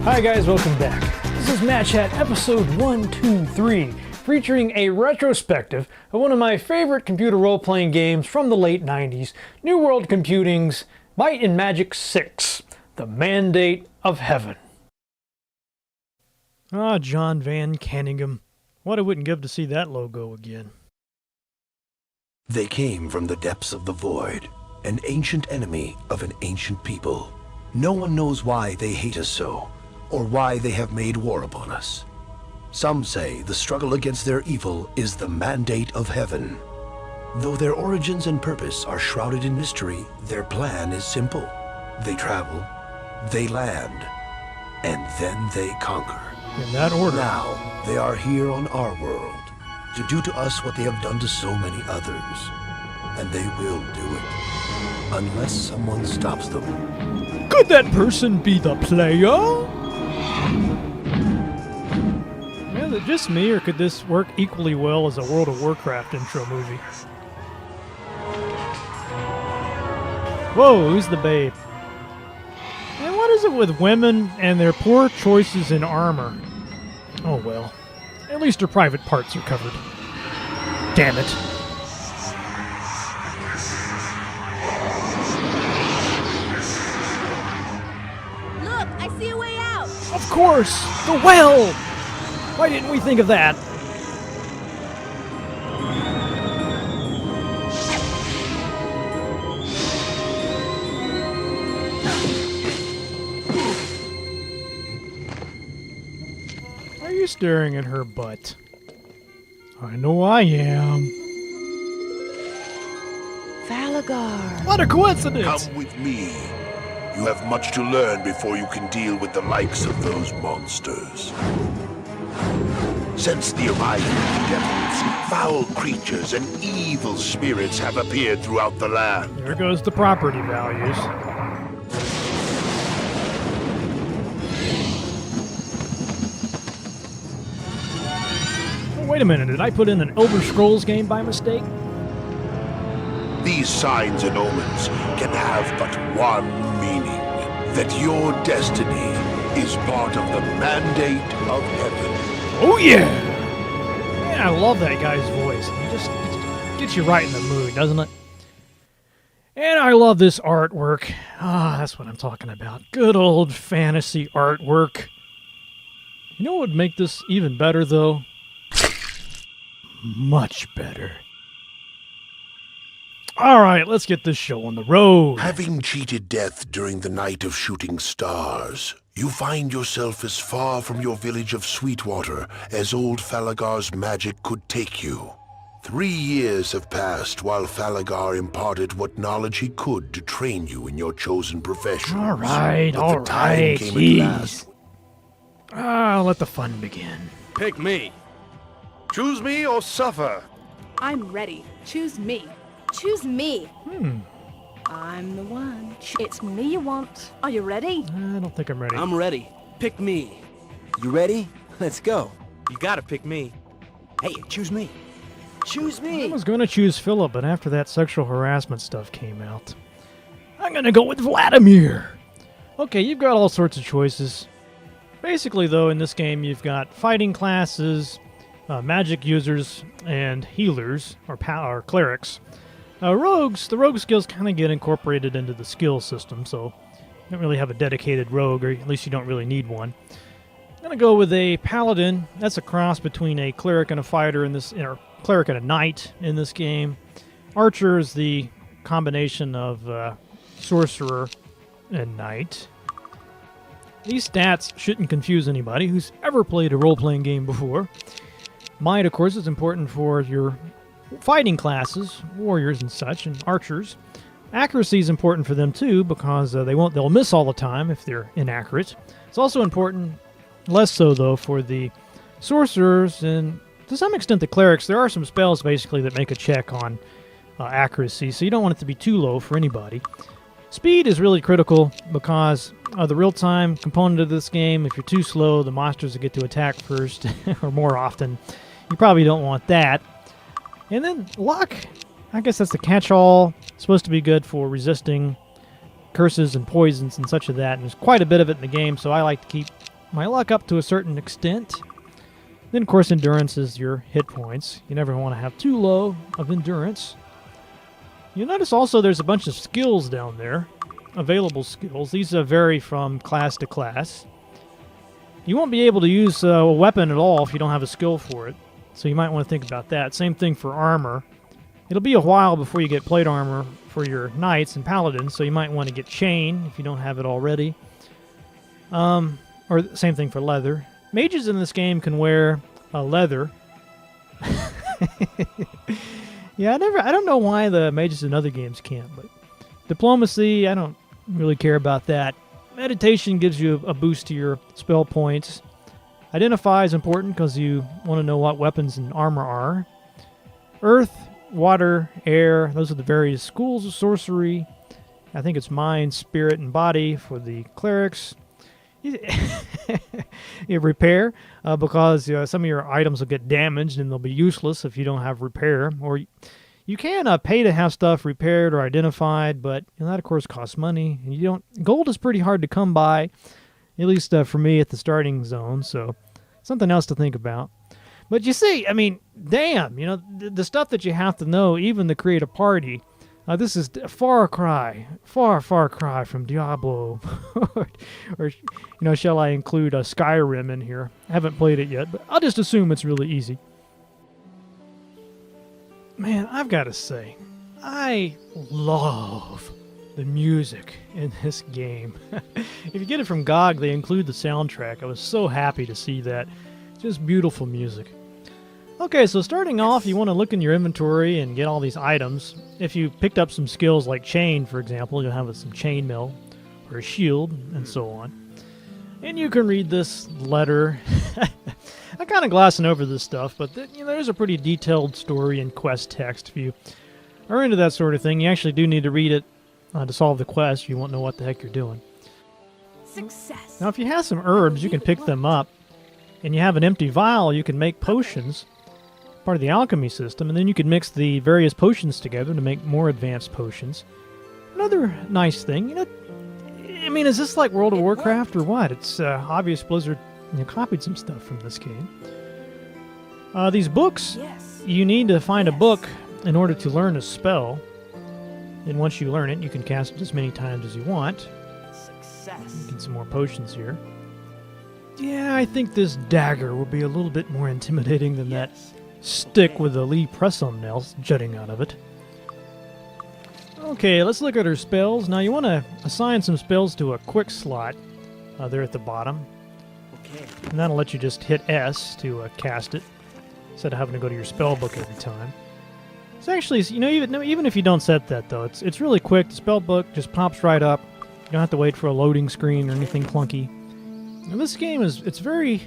Hi guys, welcome back. This is Match Hat episode 123, featuring a retrospective of one of my favorite computer role-playing games from the late 90s, New World Computing's Might and Magic 6, The Mandate of Heaven. Ah, Jon Van Caneghem. What I wouldn't give to see that logo again. They came from the depths of the void, an ancient enemy of an ancient people. No one knows why they hate us so, or why they have made war upon us. Some say the struggle against their evil is the mandate of heaven. Though their origins and purpose are shrouded in mystery, their plan is simple. They travel, they land, and then they conquer. In that order. Now, they are here on our world to do to us what they have done to so many others. And they will do it, unless someone stops them. Could that person be the player? Is it just me, or could this work equally well as a World of Warcraft intro movie? Whoa, who's the babe? And what is it with women and their poor choices in armor? Oh well. At least her private parts are covered. Damn it. Look, I see a way out! Of course! The well! Why didn't we think of that? Are you staring at her butt? I know I am. Thalagar. What a coincidence! Come with me. You have much to learn before you can deal with the likes of those monsters. Since the arrival of the devils, foul creatures and evil spirits have appeared throughout the land. There goes the property values. Oh, wait a minute, did I put in an Elder Scrolls game by mistake? These signs and omens can have but one meaning, that your destiny is part of the mandate of heaven. Oh yeah! Yeah, I love that guy's voice. It just gets you right in the mood, doesn't it? And I love this artwork. Ah, that's what I'm talking about. Good old fantasy artwork. You know what would make this even better, though? Much better. Alright, let's get this show on the road. Having cheated death during the night of shooting stars, you find yourself as far from your village of Sweetwater as old Thalagar's magic could take you. 3 years have passed while Thalagar imparted what knowledge he could to train you in your chosen profession. Alright, alright, jeez. Let the fun begin. Pick me. Choose me or suffer. I'm ready. Choose me. Choose me. I'm the one. It's me you want. Are you ready? I don't think I'm ready. I'm ready. Pick me. You ready? Let's go. You gotta pick me. Hey, choose me. Choose I me. was going to choose Philip, but after that sexual harassment stuff came out, I'm going to go with Vladimir. Okay, you've got all sorts of choices. Basically, though, in this game, you've got fighting classes, magic users, and healers, or clerics. Rogues, the rogue skills kind of get incorporated into the skill system, so you don't really have a dedicated rogue, or at least you don't really need one. I'm going to go with a paladin. That's a cross between a cleric and a fighter in this, or cleric and a knight in this game. Archer is the combination of sorcerer and knight. These stats shouldn't confuse anybody who's ever played a role-playing game before. Might, of course, is important for your fighting classes, warriors and such, and archers. Accuracy is important for them too, because they'll miss all the time if they're inaccurate. It's also important, less so though, for the sorcerers and to some extent the clerics. There are some spells basically that make a check on accuracy, so you don't want it to be too low for anybody. Speed is really critical because the real-time component of this game. If you're too slow, the monsters will get to attack first or more often. You probably don't want that. And then luck, I guess that's the catch-all. It's supposed to be good for resisting curses and poisons and such of that. And there's quite a bit of it in the game, so I like to keep my luck up to a certain extent. Then, of course, endurance is your hit points. You never want to have too low of endurance. You'll notice also there's a bunch of skills down there, available skills. These vary from class to class. You won't be able to use a weapon at all if you don't have a skill for it, so you might want to think about that. Same thing for armor. It'll be a while before you get plate armor for your knights and paladins, so you might want to get chain if you don't have it already. Or same thing for leather. Mages in this game can wear leather. Yeah, I don't know why the mages in other games can't, but diplomacy, I don't really care about that. Meditation gives you a boost to your spell points. Identify is important because you want to know what weapons and armor are. Earth, water, air, those are the various schools of sorcery. I think it's mind, spirit, and body for the clerics. You repair, because some of your items will get damaged and they'll be useless if you don't have repair. Or you can pay to have stuff repaired or identified, but that of course costs money. And you don't. Gold is pretty hard to come by, at least for me at the starting zone. So something else to think about. But you see, I mean, damn, the stuff that you have to know, even to create a party. This is a far cry from Diablo. or shall I include Skyrim in here? I haven't played it yet, but I'll just assume it's really easy. Man, I've got to say, I love the music in this game. If you get it from GOG, they include the soundtrack. I was so happy to see that. Just beautiful music. Okay, so starting off, you want to look in your inventory and get all these items. If you picked up some skills like chain, for example, you'll have some chainmail or a shield and so on. And you can read this letter. I'm kind of glossing over this stuff, but there's a pretty detailed story and quest text. If you are into that sort of thing, you actually do need to read it to solve the quest. You won't know what the heck you're doing. Success. Now, if you have some herbs, you can pick them up. And you have an empty vial, you can make potions. Part of the alchemy system, and then you can mix the various potions together to make more advanced potions. Another nice thing, I mean, is this like World of Warcraft or what? It's obvious Blizzard copied some stuff from this game. These books, you need to find a book in order to learn a spell. And once you learn it, you can cast it as many times as you want. Success. Get some more potions here. Yeah, I think this dagger will be a little bit more intimidating than that stick with the Lee press-on nails jutting out of it. Okay, let's look at her spells. Now you want to assign some spells to a quick slot there at the bottom. Okay. And that'll let you just hit S to cast it, instead of having to go to your spell book every time. It's actually, even if you don't set that though, it's really quick. The spell book just pops right up. You don't have to wait for a loading screen or anything clunky. And this game it's very,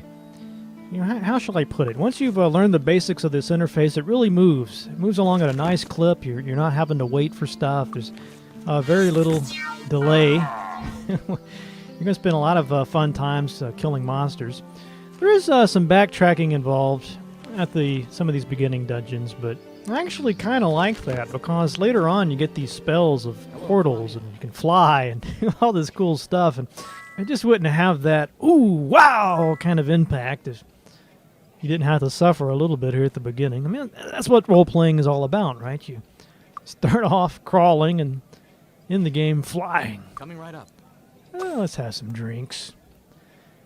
how shall I put it? Once you've learned the basics of this interface, it really moves. It moves along at a nice clip. You're not having to wait for stuff. There's very little delay. You're going to spend a lot of fun times killing monsters. There is some backtracking involved at some of these beginning dungeons, but I actually kind of like that because later on you get these spells of portals and you can fly and all this cool stuff, and I just wouldn't have that ooh wow kind of impact if you didn't have to suffer a little bit here at the beginning. I mean, that's what role-playing is all about, right? You start off crawling and in the game flying. Coming right up. Let's have some drinks.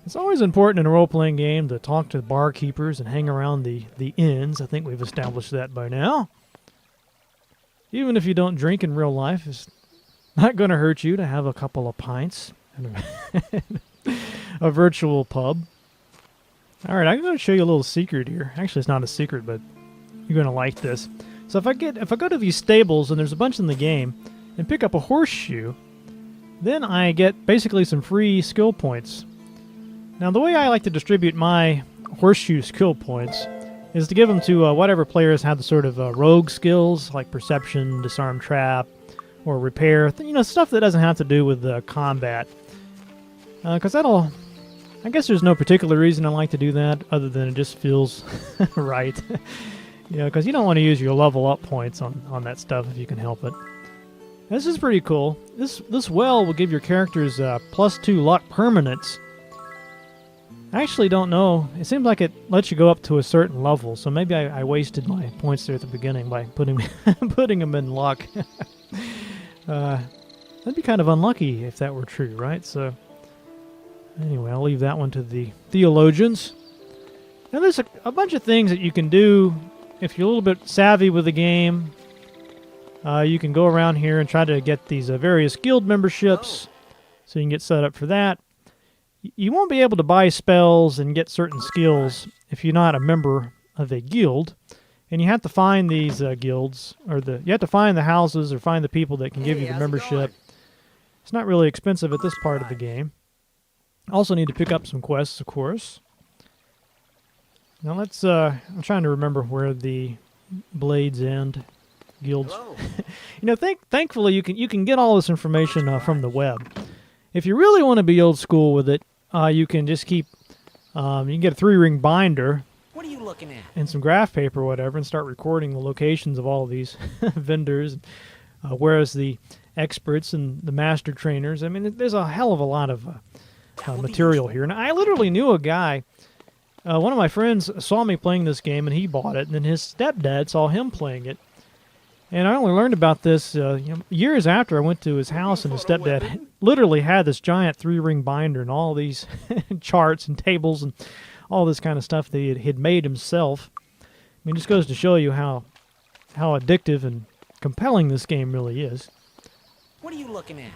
It's always important in a role-playing game to talk to the barkeepers and hang around the inns. I think we've established that by now. Even if you don't drink in real life, it's not going to hurt you to have a couple of pints at a virtual pub. All right, I'm going to show you a little secret here. Actually, it's not a secret, but you're going to like this. So if I go to these stables, and there's a bunch in the game, and pick up a horseshoe, then I get basically some free skill points. Now, the way I like to distribute my horseshoe skill points is to give them to whatever players have the sort of rogue skills, like perception, disarm trap, or repair. Stuff that doesn't have to do with combat. Because I guess there's no particular reason I like to do that, other than it just feels right. Because you don't want to use your level up points on that stuff if you can help it. This is pretty cool. This well will give your characters +2 luck permanents. I actually don't know. It seems like it lets you go up to a certain level, so maybe I wasted my points there at the beginning by putting putting them in luck. That'd be kind of unlucky if that were true, right? So anyway, I'll leave that one to the theologians. Now there's a bunch of things that you can do if you're a little bit savvy with the game. You can go around here and try to get these various guild memberships, so you can get set up for that. You won't be able to buy spells and get certain skills if you're not a member of a guild, and you have to find these guilds, or you have to find the houses or find the people that can give you the membership. It's not really expensive at this part of the game. Also need to pick up some quests, of course. Now let's. I'm trying to remember where the Blades End guilds. Thankfully you can get all this information from the web. If you really want to be old school with it, you can just keep. You can get a 3-ring binder. What are you looking at? And some graph paper or whatever, and start recording the locations of all of these vendors. Whereas the experts and the master trainers, I mean, there's a hell of a lot of material here. And I literally knew a guy. One of my friends saw me playing this game, and he bought it. And then his stepdad saw him playing it. And I only learned about this years after I went to his house, and his stepdad literally had this giant 3-ring binder and all these charts and tables and all this kind of stuff that he had made himself. I mean, it just goes to show you how addictive and compelling this game really is. What are you looking at?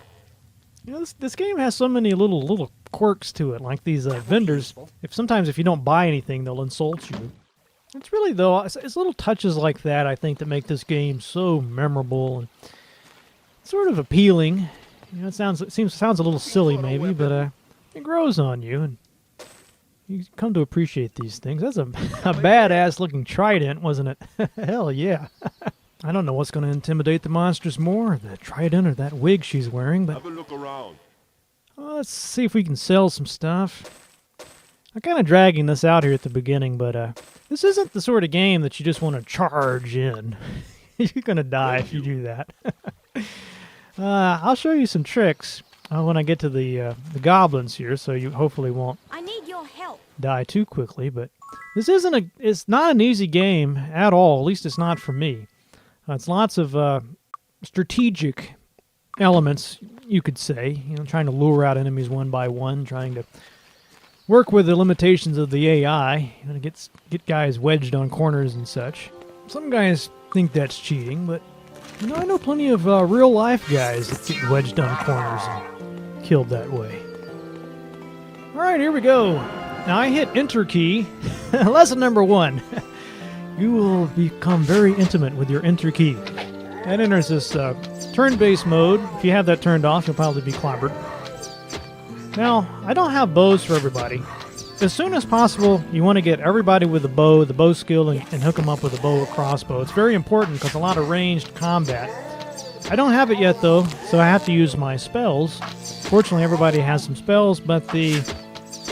You know, this game has so many little quirks to it, like these vendors. Sometimes if you don't buy anything, they'll insult you. It's really, though, it's little touches like that, I think, that make this game so memorable and sort of appealing. You know, it sounds a little silly, maybe, but it grows on you, and you come to appreciate these things. That's a badass-looking trident, wasn't it? Hell yeah. I don't know what's going to intimidate the monsters more, the trident or that wig she's wearing, but Have a look around. let's see if we can sell some stuff. I'm kind of dragging this out here at the beginning, but this isn't the sort of game that you just want to charge in. You're going to die if you do that. I'll show you some tricks when I get to the goblins here, so you hopefully won't I need your help. die too quickly. But this it's not an easy game at all. At least it's not for me. It's lots of strategic elements, you could say. You know, trying to lure out enemies one by one, trying to work with the limitations of the AI, you know, to get guys wedged on corners and such. Some guys think that's cheating, but you know, I know plenty of real life guys that get wedged on corners and killed that way. All right, here we go. Now I hit Enter key. Lesson number 1. You will become very intimate with your Enter key. That enters this turn-based mode. If you have that turned off, you'll probably be clobbered. Now, I don't have bows for everybody. As soon as possible, you want to get everybody with the bow skill, and hook them up with a bow or crossbow. It's very important because a lot of ranged combat. I don't have it yet, though, so I have to use my spells. Fortunately, everybody has some spells, but the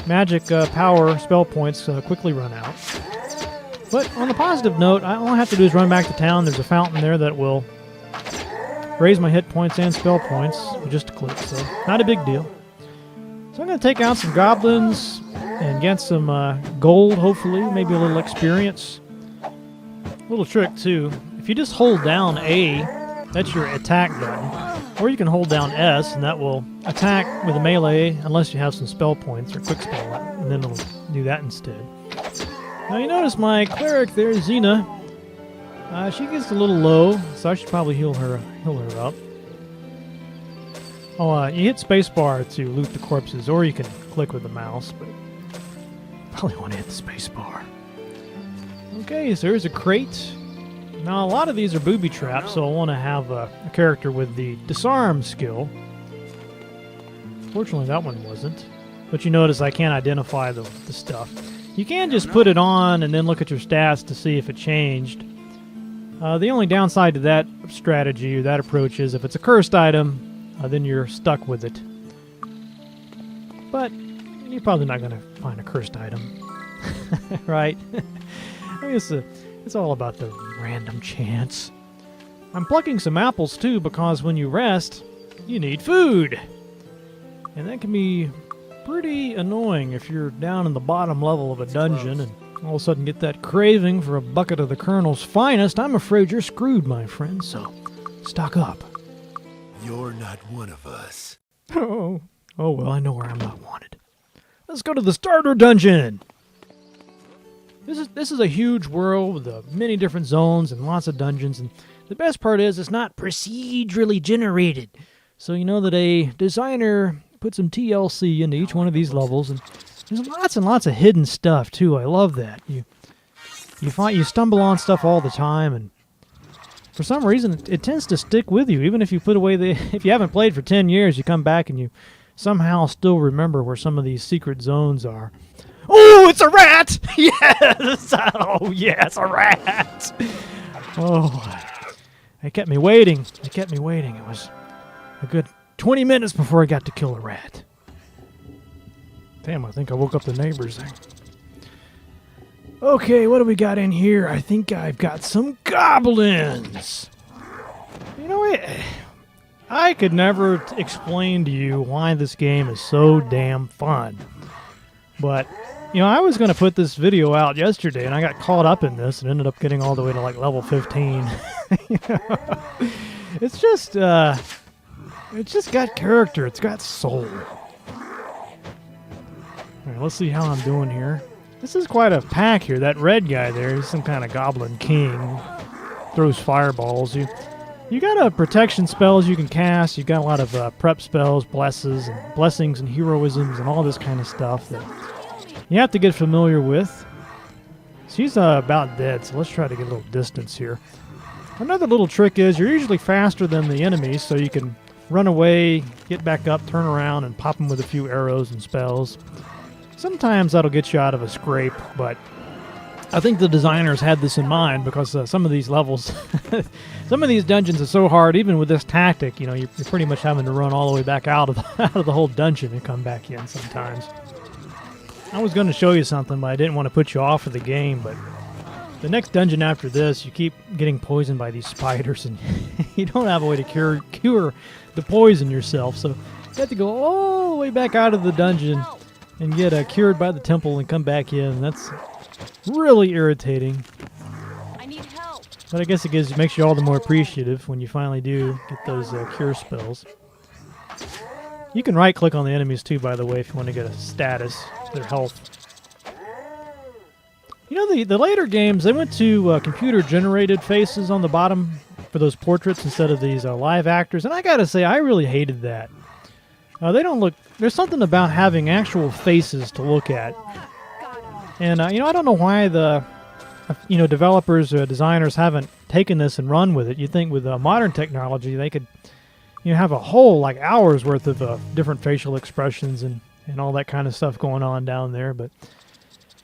magic power spell points quickly run out. But on the positive note, all I have to do is run back to town. There's a fountain there that will raise my hit points and spell points with just a click, so not a big deal. So I'm going to take out some goblins and get some gold, hopefully, maybe a little experience. A little trick, too. If you just hold down A, that's your attack button. Or you can hold down S, and that will attack with a melee, unless you have some spell points or quick spell, and then it'll do that instead. Now you notice my cleric there, Xena, she gets a little low, so I should probably heal her up. Oh, you hit spacebar to loot the corpses, or you can click with the mouse, but probably want to hit the spacebar. Okay, so here's a crate. Now, a lot of these are booby traps, so I want to have a character with the disarm skill. Fortunately, that one wasn't. But you notice I can't identify the stuff. You can just put it on and then look at your stats to see if it changed. The only downside to that strategy or that approach is if it's a cursed item, then you're stuck with it. But you're probably not going to find a cursed item. Right? I mean, it's all about the random chance. I'm plucking some apples too because when you rest, you need food. And that can be pretty annoying if you're down in the bottom level of a dungeon and all of a sudden get that craving for a bucket of the Colonel's finest. I'm afraid you're screwed, my friend, so stock up. You're not one of us. Oh well, I know where I'm not wanted. Let's go to the starter dungeon. This is a huge world with many different zones and lots of dungeons, and the best part is it's not procedurally generated. So you know that a designer put some TLC into each one of these levels, and there's lots and lots of hidden stuff too. I love that. You stumble on stuff all the time, and for some reason it tends to stick with you. Even if you put away if you haven't played for 10 years, you come back and you somehow still remember where some of these secret zones are. Oh, it's a rat! Yes! Oh, yes, a rat! Oh, it kept me waiting. It was a good 20 minutes before I got to kill a rat. Damn, I think I woke up the neighbors there. Okay, what do we got in here? I think I've got some goblins. You know what? I could never explain to you why this game is so damn fun. But, you know, I was going to put this video out yesterday, and I got caught up in this and ended up getting all the way to, like, level 15. You know? It's just got character. It's got soul. All right, let's see how I'm doing here. This is quite a pack here. That red guy there is some kind of goblin king. Throws fireballs. You got protection spells you can cast. You've got a lot of prep spells, blessings and heroisms and all this kind of stuff that you have to get familiar with. She's about dead, so let's try to get a little distance here. Another little trick is you're usually faster than the enemies, so you can run away, get back up, turn around, and pop them with a few arrows and spells. Sometimes that'll get you out of a scrape, but I think the designers had this in mind because some of these levels, some of these dungeons are so hard, even with this tactic, you know, you're pretty much having to run all the way back out of the whole dungeon and come back in sometimes. I was going to show you something, but I didn't want to put you off of the game, but the next dungeon after this, you keep getting poisoned by these spiders, and you don't have a way to cure the poison yourself, so you have to go all the way back out of the dungeon and get cured by the temple and come back in. That's really irritating. I need help. But I guess it makes you all the more appreciative when you finally do get those cure spells. You can right-click on the enemies too, by the way, if you want to get a status, their health. You know, the later games, they went to computer-generated faces on the bottom for those portraits instead of these live actors, and I gotta say, I really hated that. They don't look... There's something about having actual faces to look at. And, you know, I don't know why the, developers or designers haven't taken this and run with it. You'd think with modern technology, they could, have a whole, like, hours worth of different facial expressions and all that kind of stuff going on down there. But,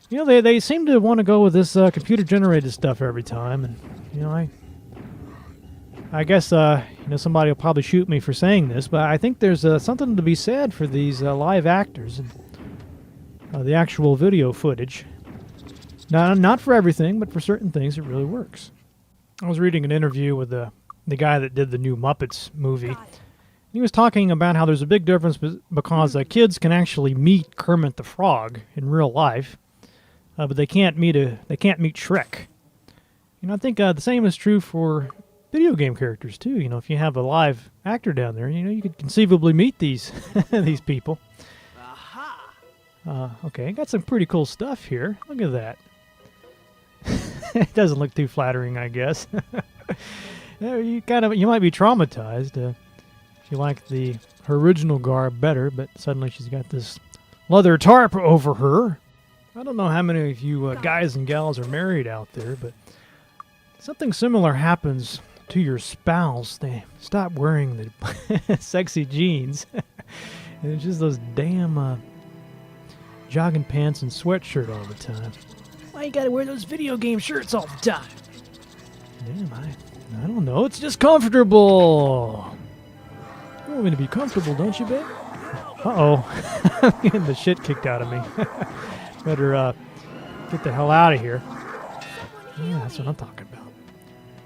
they seem to want to go with this computer-generated stuff every time. And, I guess, somebody will probably shoot me for saying this, but I think there's something to be said for these live actors and the actual video footage. Not for everything, but for certain things, it really works. I was reading an interview with the guy that did the new Muppets movie. He was talking about how there's a big difference because kids can actually meet Kermit the Frog in real life, but they can't meet Shrek. I think the same is true for video game characters too. If you have a live actor down there, you could conceivably meet these these people. Okay, got some pretty cool stuff here. Look at that. It doesn't look too flattering, I guess. You might be traumatized if you like her original garb better, but suddenly she's got this leather tarp over her. I don't know how many of you guys and gals are married out there, but something similar happens to your spouse. They stop wearing the sexy jeans. And it's just those damn jogging pants and sweatshirt all the time. Why you gotta wear those video game shirts all the time? Damn, I don't know. It's just comfortable. You want me to be comfortable, don't you, babe? Uh-oh. I'm getting the shit kicked out of me. Better get the hell out of here. Yeah, that's what I'm talking about.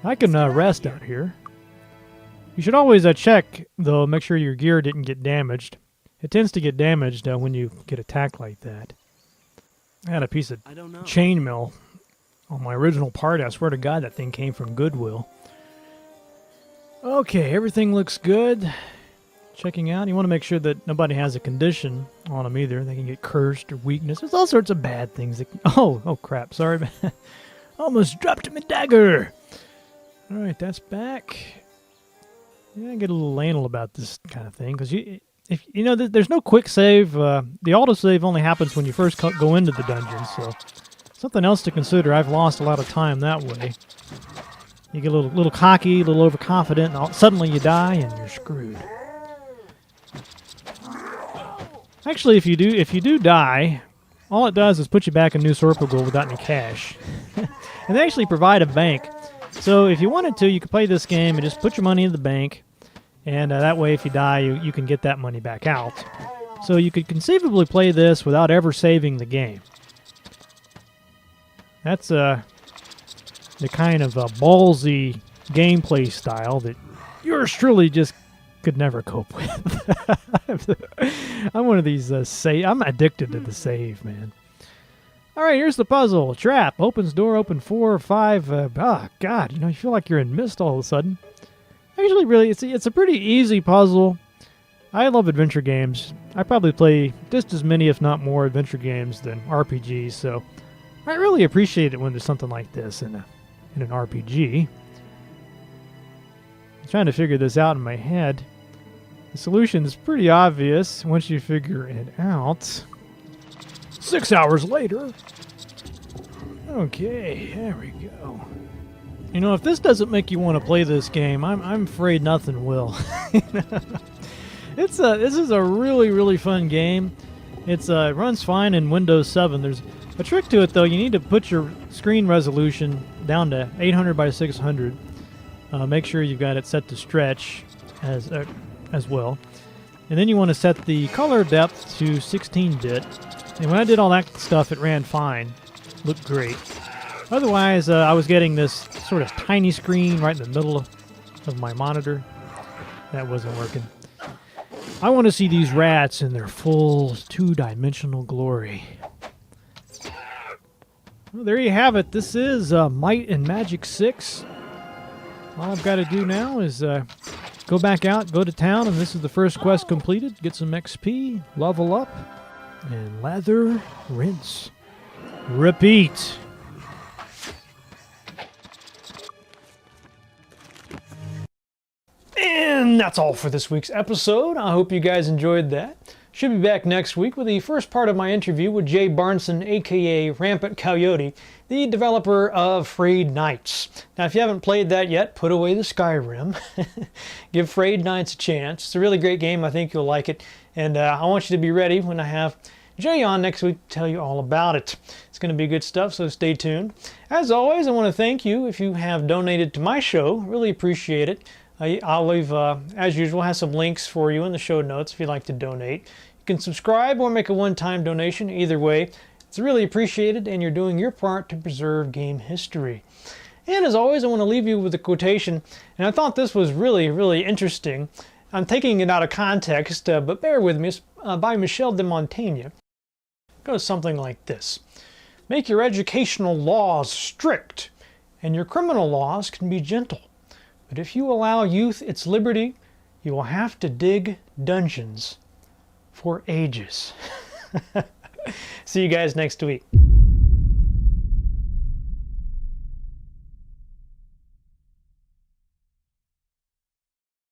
I can rest out here. You should always check, though, make sure your gear didn't get damaged. It tends to get damaged when you get attacked like that. I had a piece of I don't know. chainmail on my original party. I swear to God, that thing came from Goodwill. Okay, everything looks good. Checking out. You want to make sure that nobody has a condition on them either. They can get cursed or weakness. There's all sorts of bad things. That oh crap. Sorry, man. Almost dropped my dagger. All right, that's back. Yeah, I get a little anal about this kind of thing because if you know, there's no quick save. The autosave only happens when you first go into the dungeon, so something else to consider. I've lost a lot of time that way. You get a little cocky, a little overconfident, and suddenly you die and you're screwed. Actually, if you do die, all it does is put you back in New Sorpogle without any cash. And they actually provide a bank. So if you wanted to, you could play this game and just put your money in the bank, and that way if you die, you can get that money back out. So you could conceivably play this without ever saving the game. That's the kind of ballsy gameplay style that yours truly just could never cope with. I'm one of these I'm addicted to the save, man. All right, here's the puzzle. Trap opens door, open 4 or 5. Oh God, you feel like you're in mist all of a sudden. Actually, really, it's a pretty easy puzzle. I love adventure games. I probably play just as many, if not more, adventure games than RPGs. So I really appreciate it when there's something like this in an RPG. I'm trying to figure this out in my head. The solution is pretty obvious once you figure it out. 6 hours later. Okay, there we go. If this doesn't make you want to play this game, I'm afraid nothing will. This is a really, really fun game. It runs fine in Windows 7. There's a trick to it, though. You need to put your screen resolution down to 800 by 600. Make sure you've got it set to stretch as well. And then you want to set the color depth to 16-bit. And when I did all that stuff, it ran fine. Looked great. Otherwise, I was getting this sort of tiny screen right in the middle of my monitor. That wasn't working. I want to see these rats in their full two-dimensional glory. Well, there you have it. This is Might and Magic 6. All I've got to do now is go back out, go to town, and this is the first quest completed. Get some XP, level up, and lather, rinse, repeat. And that's all for this week's episode. I hope you guys enjoyed that. Should be back next week with the first part of my interview with Jay Barneson, aka Rampant Coyote, the developer of Frayed Knights. Now, if you haven't played that yet, put away the Skyrim. Give Frayed Knights a chance. It's a really great game. I think you'll like it. And I want you to be ready when I have Jay on next week to tell you all about it. It's going to be good stuff, so stay tuned. As always, I want to thank you if you have donated to my show. Really appreciate it. I'll leave, as usual, have some links for you in the show notes if you'd like to donate. You can subscribe or make a one-time donation. Either way, it's really appreciated, and you're doing your part to preserve game history. And as always, I want to leave you with a quotation, and I thought this was really, really interesting. I'm taking it out of context, but bear with me. It's by Michel de Montaigne. It goes something like this. Make your educational laws strict, and your criminal laws can be gentle. But if you allow youth its liberty, you will have to dig dungeons for ages. See you guys next week.